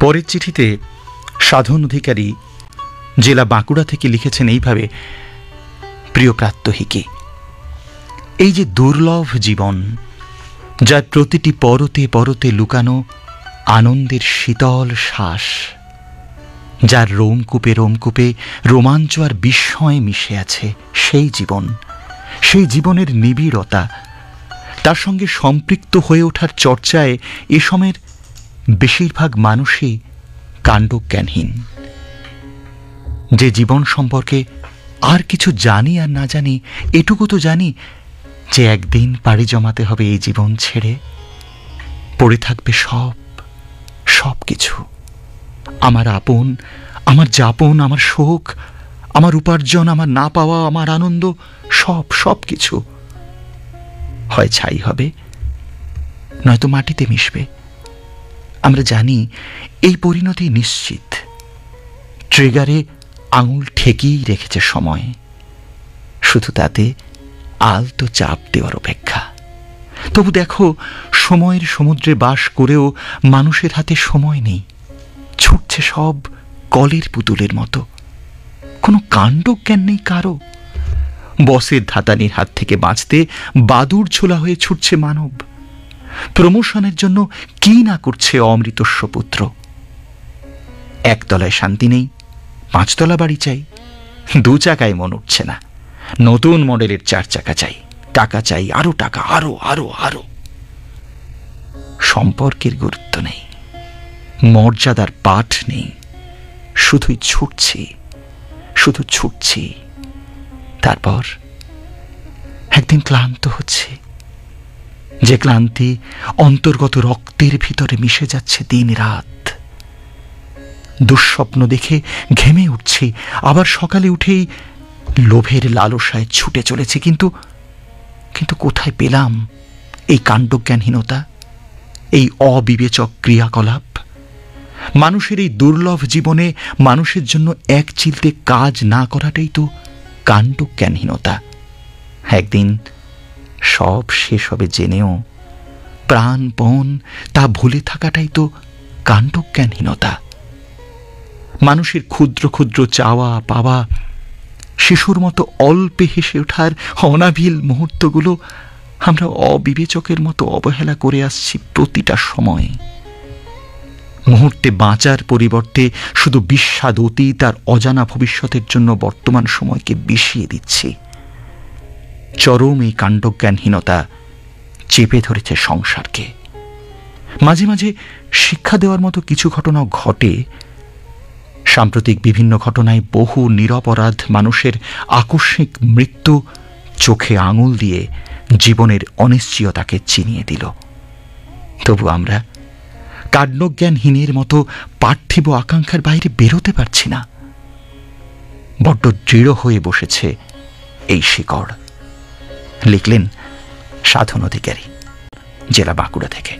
পরের চিঠিতে সাধন অধিকারী জেলা বাঁকুড়া থেকে লিখেছেন এইভাবে: প্রিয় প্রাত্যহিকী, এই যে দুর্লভ জীবন, যার প্রতিটি পরতে পরতে লুকানো আনন্দের শীতল শ্বাস, যার রোমকূপে রোমকূপে রোমাঞ্চ আর বিস্ময় মিশে আছে, সেই জীবন, সেই জীবনের নিবিড়তা, তার সঙ্গে সম্পৃক্ত হয়ে ওঠার চর্চায় এ সময়ের বেশিরভাগ মানুষই কাণ্ডজ্ঞানহীন। যে জীবন সম্পর্কে আর কিছু জানি আর না জানি, এটুকু তো জানি যে একদিন পাড়ি জমাতে হবে এই জীবন ছেড়ে, পড়ে থাকবে সব কিছু, আমার আপন, আমার যাপন, আমার শোক, আমার উপার্জন, আমার না পাওয়া, আমার আনন্দ, সব কিছু হয় ছাই হবে, নয়তো মাটিতে মিশবে। আমরা জানি এই পরিণতি নিশ্চিত। ট্রিগারে আঙুল ঠেকিয়েই রেখেছে সময়, শুধু তাতে আলতো চাপ দেওয়ার অপেক্ষা। তবু দেখো, সময়ের সমুদ্রে বাস করেও মানুষের হাতে সময় নেই, ছুটছে সব কলের পুতুলের মতো। কোনো কাণ্ডজ্ঞান নেই কারো। বসের ধাতানির হাত থেকে বাঁচতে বাদুড় ছোলা হয়ে ছুটছে মানব। প্রমোশনের জন্য কি না করছে অমৃতস্ব পুত্র। একতলায় শান্তি নেই, 5 তলা বাড়ি চাই। 2 চাকায় মন উঠছে না, নতুন মডেলের 4 চাকা চাই। টাকা চাই, আরো টাকা, আরো আরো আরো। সম্পর্কের গুরুত্ব নেই, মর্যাদার পাঠ নেই, শুধুই ছুটছি, শুধু ছুটছি। তারপর একদিন ক্লান্ত হচ্ছে, যে ক্লান্তি অন্তর্গত রক্তের ভিতরে মিশে যাচ্ছে দিন রাত। দুঃস্বপ্ন দেখে ঘেমে উঠছি, আবার সকালে উঠেই লোভের লালসায় ছুটে চলেছি। কিন্তু কোথায় পেলাম এই কাণ্ডজ্ঞানহীনতা, এই অবিবেচক ক্রিয়াকলাপ? মানুষের এই দুর্লভ জীবনে মানুষের জন্য এক চিলতে কাজ না করাটাই তো কাণ্ডজ্ঞানহীনতা। একদিন সব শেষ হবে জেনেও প্রাণপণ তা ভুলে থাকাটাই তো কাণ্ডজ্ঞানহীনতা। মানুষের ক্ষুদ্র ক্ষুদ্র চাওয়া পাওয়া, শিশুর মতো অল্পে হেসে ওঠার অনাবিল মুহূর্তগুলো আমরা অবিবেচকের মতো অবহেলা করে আসছি প্রতিটা সময়। মুহূর্তে বাঁচার পরিবর্তে শুধু বিস্বাদ অতীত আর অজানা ভবিষ্যতের জন্য বর্তমান সময়কে বিষিয়ে দিচ্ছি। চরম এই কাণ্ডজ্ঞানহীনতা চেপে ধরেছে সংসারকে। মাঝে মাঝে শিক্ষা দেওয়ার মতো কিছু ঘটনাও ঘটে। সাম্প্রতিক বিভিন্ন ঘটনায় বহু নিরপরাধ মানুষের আকস্মিক মৃত্যু চোখে আঙুল দিয়ে জীবনের অনিশ্চয়তাকে চিনিয়ে দিল। তবু আমরা কাণ্ডজ্ঞানহীনের মতো পার্থিব আকাঙ্ক্ষার বাইরে বেরোতে পারছি না। বড্ড দৃঢ় হয়ে বসেছে এই শিকড়। লিখলেন সাধন অধিকারী, জেলা বাঁকুড়া থেকে।